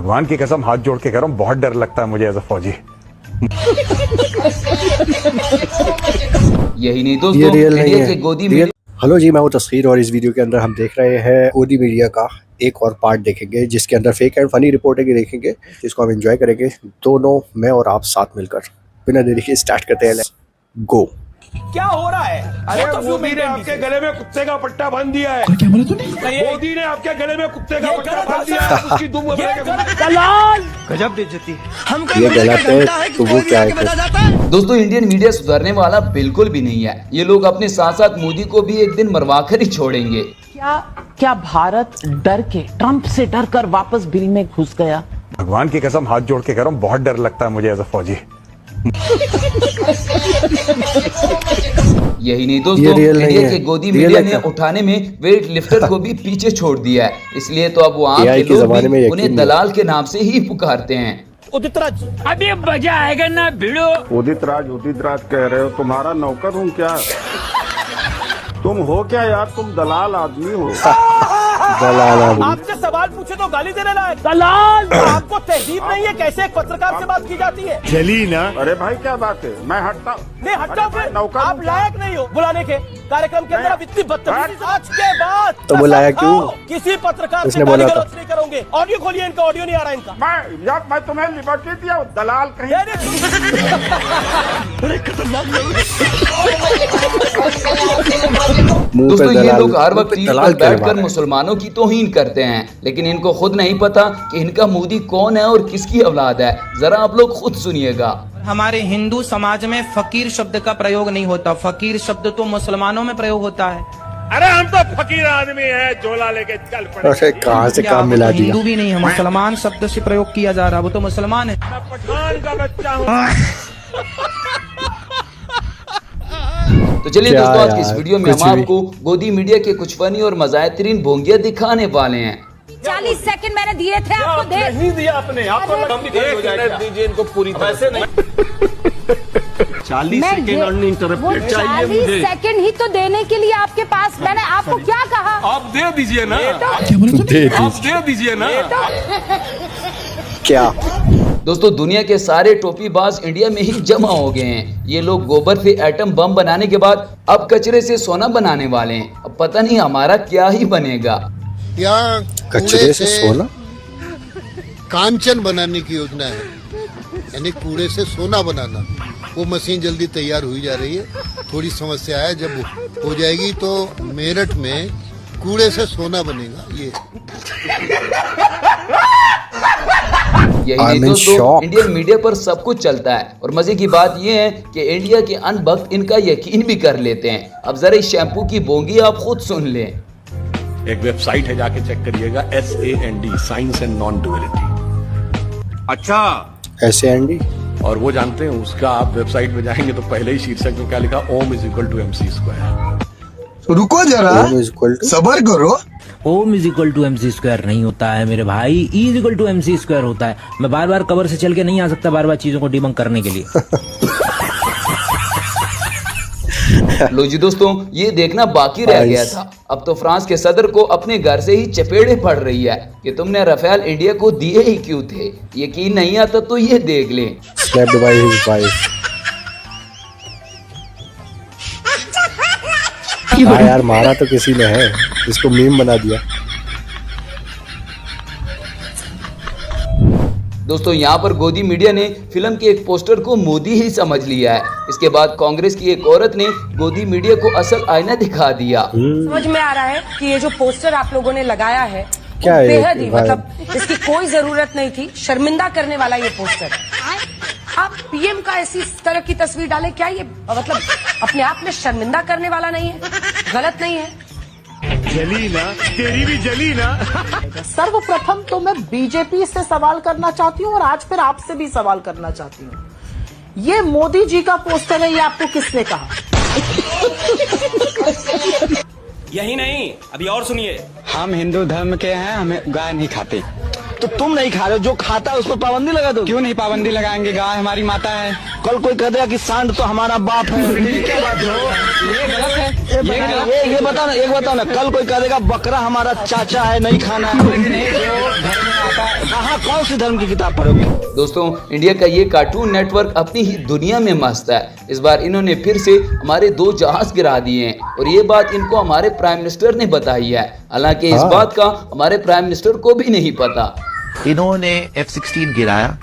भगवान की कसम हाथ जोड़ के कह रहा हूँ, बहुत डर लगता है मुझे एज अ फौजी। यही नहीं दोस्तों, इंडिया के गोदी मीडिया। हेलो जी, मैं हूं तस्खीर और इस वीडियो के अंदर हम देख रहे हैं गोदी मीडिया का एक और पार्ट देखेंगे, जिसके अंदर फेक एंड फनी रिपोर्टिंग देखेंगे, जिसको हम एंजॉय करेंगे दोनों, मैं और आप साथ मिलकर। बिना देरी के स्टार्ट करते हैं, गो। क्या हो रहा है? अरे मोदी ने आपके गले में कुत्ते का पट्टा बांध दिया है। क्या बोला तूने? मोदी ने आपके गले में कुत्ते का पट्टा बांध दिया है। उसकी दुम दलाल, गजब बेइज्जती। हम ये गलत है तो वो क्या है? दोस्तों, इंडियन मीडिया सुधरने वाला बिल्कुल भी नहीं है। ये लोग अपने साथ साथ मोदी को भी एक दिन मरवाकर ही छोड़ेंगे। क्या भारत डर के, ट्रंप से डर कर वापस बिल में घुस गया? भगवान की कसम हाथ जोड़ के कह रहा हूँ, बहुत डर लगता है मुझे एज अ फौजी। यही नहीं दोस्तों, इंडिया के गोदी मीडिया ने उठाने में वेट लिफ्टर को भी पीछे छोड़ दिया है। इसलिए तो अब वो आम के लोग भी उन्हें दलाल के नाम से ही पुकारते हैं। उदित राज, अभी मजा आएगा ना भिड़ो। उदित राज कह रहे हो? तुम्हारा नौकर हूँ क्या? तुम हो क्या यार? तुम दलाल आदमी हो। दलाल आदमी। आपसे सवाल पूछे तो गाली देने लायक दलाल। आपको तहजीब नहीं है? कैसे एक पत्रकार से बात की जाती है? चली ना। अरे भाई क्या बात है, मैं हटता नहीं हटता फिर नौकर आप लायक नहीं हो बुलाने के। कार्यक्रम के अंदर आप इतनी बदतमीजी आज के बाद तो बुलाया क्यों? किसी पत्रकार से बोला था नहीं करोगे। ऑडियो खोलिए इनका, ऑडियो नहीं आ रहा इनका। मैं तुम्हें लिबर्टी दिया, दलाल कहीं। दोस्तों, ये लोग हर वक्त टीवी पर बैठकर मुसलमानों की तौहीन करते हैं, लेकिन इनको खुद नहीं पता कि इनका मोदी कौन है और किसकी औलाद है। जरा आप लोग खुद सुनिएगा। हमारे हिंदू समाज में फकीर शब्द का प्रयोग नहीं होता। फकीर शब्द तो मुसलमानों में प्रयोग होता है। अरे हम तो फकीर आदमी है, झोला लेके चल पड़े। अरे कहाँ से काम मिला दिया? हिंदू भी नहीं है, मुसलमान शब्द से प्रयोग किया जा रहा है। वो तो मुसलमान है। पठान का बच्चा हूँ। तो चलिए दोस्तों, आज की इस वीडियो में हम आपको गोदी मीडिया के कुछ फनी और मज़ाहिरीन भोंगिया दिखाने वाले हैं। 40 सेकंड मैंने दिए थे आपको, दे नहीं दिया आपने। आपको दीजिए इनको पूरी वैसे नहीं। 40 सेकंड अनइंटरप्टेड चाहिए मुझे। 40 सेकंड ही तो देने के लिए आपके पास। मैंने आपको क्या कहा? आप दे दीजिए ना। आप दे दीजिए ना। क्या दोस्तों, दुनिया के सारे टोपीबाज इंडिया में ही जमा हो गए हैं। ये लोग गोबर से एटम बम बनाने के बाद अब कचरे से सोना बनाने वाले हैं। अब पता नहीं हमारा क्या ही बनेगा। यहाँ कचरे से सोना, कांचन बनाने की योजना है, यानी कूड़े से सोना बनाना। वो मशीन जल्दी तैयार हुई जा रही है। थोड़ी समस्या है, जब हो जाएगी तो मेरठ में कूड़े से सोना बनेगा। यही नहीं दोस्तों, इंडियन मीडिया पर सब कुछ चलता है और मजे की बात यह है कि इंडिया के अनभक्त इनका यकीन भी कर लेते हैं। अब जरा इस शैम्पू की बोंगी आप खुद सुन लें। एक वेबसाइट है, जाके चेक करिएगा, SAND, science and non duality. अच्छा, SAND। और वो जानते हैं उसका, आप वेबसाइट में जाएंगे तो पहले ही शीर्षक में क्या लिखा, ओम इज इक्वल टू MC²। रुको जरा, सबर करो। ओम इज इक्वल टू MC² नहीं होता है मेरे भाई, E is equal to MC² होता है। मैं बार बार कवर से चल के नहीं आ सकता बार बार चीजों को डिबंक करने के लिए। लो जी दोस्तों, ये देखना बाकी रह गया था। अब तो फ्रांस के सदर को अपने घर से ही चपेड़े पड़ रही है कि तुमने राफेल इंडिया को दिए ही क्यों थे। यकीन नहीं आता तो ये देख लें। यार मारा तो किसी ने है, इसको मीम बना दिया। दोस्तों, यहाँ पर गोदी मीडिया ने फिल्म के एक पोस्टर को मोदी ही समझ लिया है। इसके बाद कांग्रेस की एक औरत ने गोदी मीडिया को असल आईना दिखा दिया। समझ में आ रहा है कि ये जो पोस्टर आप लोगों ने लगाया है क्या है? बेहद ही, मतलब इसकी कोई जरूरत नहीं थी। शर्मिंदा करने वाला ये पोस्टर। आप PM का ऐसी तरह की तस्वीर डालें, क्या ये मतलब अपने आप में शर्मिंदा करने वाला नहीं है? गलत नहीं है? जली ना, तेरी भी जली ना। सर्वप्रथम तो मैं बीजेपी से सवाल करना चाहती हूँ और आज फिर आपसे भी सवाल करना चाहती हूँ। ये मोदी जी का पोस्टर है, ये आपको किसने कहा? यही नहीं, अभी और सुनिए। हम हिंदू धर्म के हैं, हमें गाय नहीं खाते। तो तुम नहीं खा रहे हो, जो खाता है उसको पाबंदी लगा दो। क्यों नहीं पाबंदी लगाएंगे? गाय हमारी माता है। कल कोई कह देगा कि सांड तो हमारा बाप है। क्या बात हो? ये गलत है। ये बताओ ना, एक बताओ ना, कल कोई कहेगा बकरा हमारा चाचा है, नहीं खाना है। कहाँ कौन सी धर्म की किताब पढ़ोगे? दोस्तों, इंडिया का ये कार्टून नेटवर्क अपनी ही दुनिया में मस्त है। इस बार इन्होंने फिर से हमारे 2 जहाज गिरा दिए हैं और ये बात इनको हमारे प्राइम मिनिस्टर ने बताई है। हालांकि इस बात का हमारे प्राइम मिनिस्टर को भी नहीं पता। इन्होंने F-16 गिराया।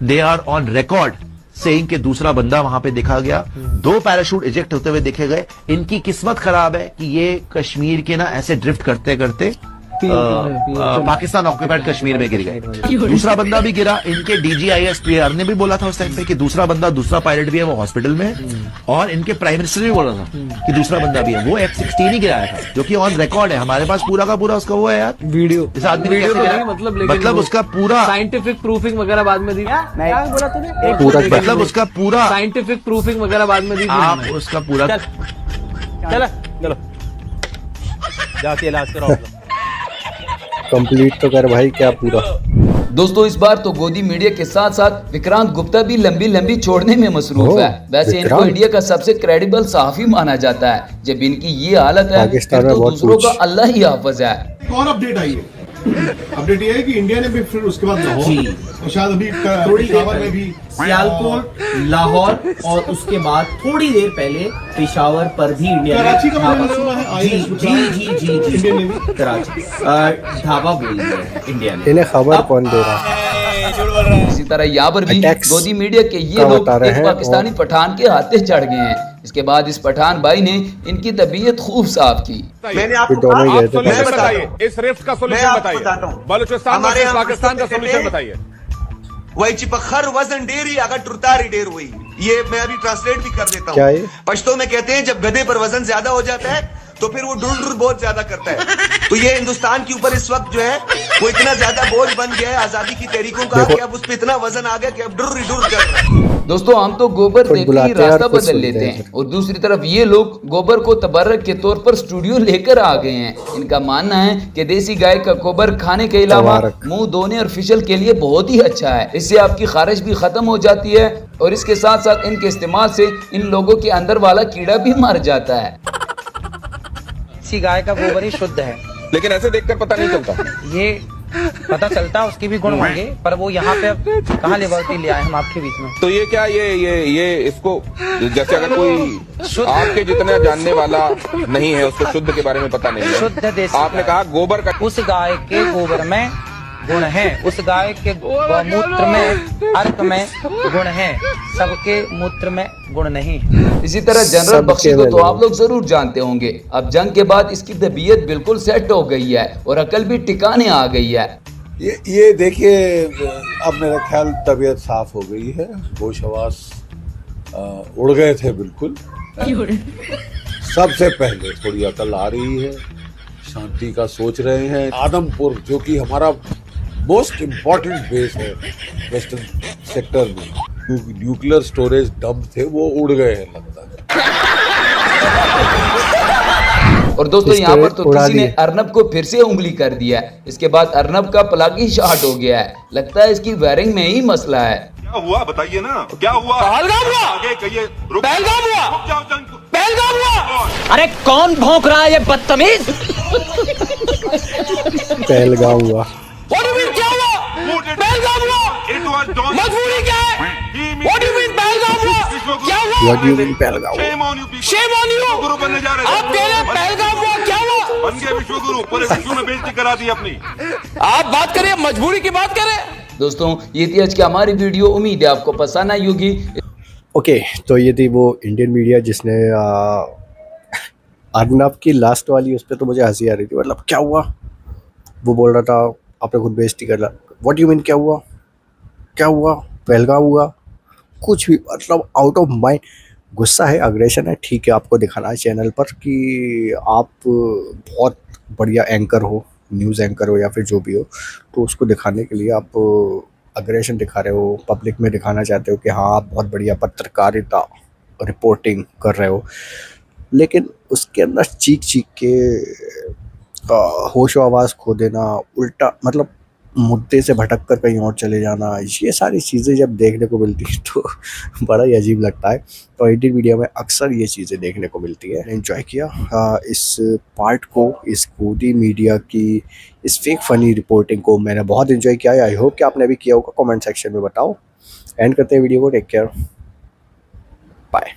They are on record saying कि दूसरा बंदा वहां पे देखा गया, 2 पैराशूट इजेक्ट होते हुए देखे गए। इनकी किस्मत खराब है कि ये कश्मीर के ना ऐसे ड्रिफ्ट करते करते पाकिस्तान ऑक्यूपाइड कश्मीर में गिर गए। दूसरा बंदा भी गिरा। इनके DGIS PR ने भी बोला था उस टाइम पे कि दूसरा पायलट भी है, वो हॉस्पिटल में है। और इनके प्राइम मिनिस्टर ने भी बोला था कि दूसरा बंदा भी है। वो F-16 ही गिराया था, जो कि ऑन रिकॉर्ड है। हमारे पास पूरा का पूरा उसका वो है यार, वीडियो। इस आदमी ने कैसे गिराया, मतलब उसका पूरा साइंटिफिक प्रूफिंग वगैरह बाद में दी। क्या बोला तूने? मतलब उसका पूरा साइंटिफिक प्रूफिंग वगैरह बाद में दी। आप उसका पूरा चलो जाके इलाज कराओ। कंप्लीट तो कर भाई, क्या पूरा। दोस्तों, इस बार तो गोदी मीडिया के साथ साथ विक्रांत गुप्ता भी लंबी छोड़ने में मसरूफ है। वैसे इनको इंडिया का सबसे क्रेडिबल सहाफी माना जाता है। जब इनकी ये हालत है फिर तो दूसरों का अल्लाह ही हाफिज है। और अपडेट आई है, अपडेट ये है कि इंडिया ने भी फिर उसके बाद लाहौर और शायद अभी थोड़ी देर में भी सियालकोट, लाहौर और उसके बाद थोड़ी देर पहले पेशावर पर भी इंडिया ने कराची का मैंने सुना है। जी इंडियन नेवी कराची ढाबा बोल दिया है इंडिया ने। इन्हें खबर कौन दे रहा है? इसी तरह यहाँ पर भी गोदी मीडिया के ये लोग एक पाकिस्तानी पठान के हाथे चढ़ गए हैं। इसके बाद इस पठान भाई ने इनकी तबीयत खूब साफ की। मैंने आपको बताइए इस रिफ्ट का सोल्यूशन बताइए। बलूचिस्तान और पाकिस्तान का सोल्यूशन बताइए। वही चिपखर वजन डेरी अगर टुरतारी डेर हुई, ये मैं अभी ट्रांसलेट भी कर देता क्या हूँ। पश्तो में कहते हैं जब गधे पर वजन ज्यादा हो जाता है तो फिर वो डुर बहुत ज्यादा करता है। तो ये हिंदुस्तान के ऊपर इस वक्त जो है वो इतना ज्यादा बोझ बन गया है आजादी की तहरीकों का कि अब उस पर इतना वजन आ गया कि अब डुर कर रहा है। दोस्तों, हम तो गोबर देख के रास्ता बदल लेते हैं और दूसरी तरफ ये लोग गोबर को तबर्रक के तौर पर स्टूडियो लेकर आ गए हैं। इनका मानना है कि देसी गाय का गोबर खाने के अलावा मुंह धोने और फिशल के लिए बहुत ही अच्छा है। इससे आपकी खारिश भी खत्म हो जाती है और इसके साथ साथ इनके इस्तेमाल से इन लोगों के अंदर वाला कीड़ा भी मर जाता है। गाय का गोबर ही शुद्ध है, लेकिन ऐसे देखकर पता नहीं चलता। ये पता चलता उसके भी गुण होंगे, पर वो यहाँ पे कहाँ लिबर्टी ले आए हम आपके बीच में। तो ये क्या ये इसको जैसे अगर कोई आपके जितना जानने वाला नहीं है उसको शुद्ध के बारे में पता नहीं है। शुद्ध देसी आपने कहा गोबर का, उस गाय के गोबर में गुण है, उस गाय के मूत्र में अर्क में गुण है, सबके मूत्र में गुण नहीं। इसी तरह जनरल बख्शी को तो आप लोग जरूर जानते होंगे। अब जंग के बाद इसकी तबीयत बिल्कुल सेट हो गई है और अकल भी टिकाने आ गई है। ये देखिए, अब मेरा ख्याल तबीयत साफ हो गई है। होश हवास उड़ गए थे बिल्कुल। सबसे पहले थोड़ी अकल आ रही है, शांति का सोच रहे हैं। आदमपुर जो कि हमारा मोस्ट इम्पोर्टेंट बेस है वेस्टर्न सेक्टर में, न्यूक्लियर स्टोरेज डंप थे वो उड़ गए हैं लगता है। और दोस्तों, यहाँ पर तो किसी ने अर्नब को फिर से उंगली कर दिया है। इसके बाद अर्नब का प्लग ही शॉर्ट हो गया है। लगता है इसकी वायरिंग में ही मसला है। क्या हुआ बताइए ना, क्या हुआ? आगे कहिए। पहलगाम हुआ। अरे कौन भौंक रहा है ये बदतमीज? पहलगाम हुआ। क्या हुआ? पहलगाम हुआ। मजबूरी क्या है? What do you mean Pahalgam हुआ? क्या हुआ? What do you mean Pahalgam हुआ? Shame on you। गुरु बनने जा रहे थे। आप कह रहे हैं पहलगाम हुआ, क्या हुआ? बन गए विश्व गुरु, पूरे विश्व में बेइज्जती करा दी अपनी। आप बात करिए, मजबूरी की बात करें। दोस्तों, ये थी आज की हमारी वीडियो। उम्मीद है आपको पसंद आई होगी। ओके, तो ये थी वो इंडियन मीडिया जिसने अर्नब की लास्ट वाली, उस पर तो मुझे हंसी आ रही थी। मतलब क्या हुआ, वो बोल रहा था आपने खुद बेइज्जती कर ला। व्हाट यू मीन क्या हुआ, क्या हुआ? पहलगाम हुआ, कुछ भी, मतलब आउट ऑफ माइंड। गुस्सा है, अग्रेशन है, ठीक है, आपको दिखाना है चैनल पर कि आप बहुत बढ़िया एंकर हो, न्यूज़ एंकर हो या फिर जो भी हो, तो उसको दिखाने के लिए आप अग्रेशन दिखा रहे हो, पब्लिक में दिखाना चाहते हो कि हाँ आप बहुत बढ़िया पत्रकारिता रिपोर्टिंग कर रहे हो। लेकिन उसके अंदर चीख के होश आवाज़ खो देना, उल्टा, मतलब मुद्दे से भटक कर कहीं और चले जाना, ये सारी चीज़ें जब देखने को मिलती हैं तो बड़ा ही अजीब लगता है। तो इंडियन मीडिया में अक्सर ये चीज़ें देखने को मिलती है। एंजॉय किया इस पार्ट को, इस मोदी मीडिया की इस फेक फ़नी रिपोर्टिंग को मैंने बहुत एंजॉय किया। आई होप कि आपने भी किया होगा, कमेंट सेक्शन में बताओ। एंड करते हैं वीडियो को, टेक केयर, बाय।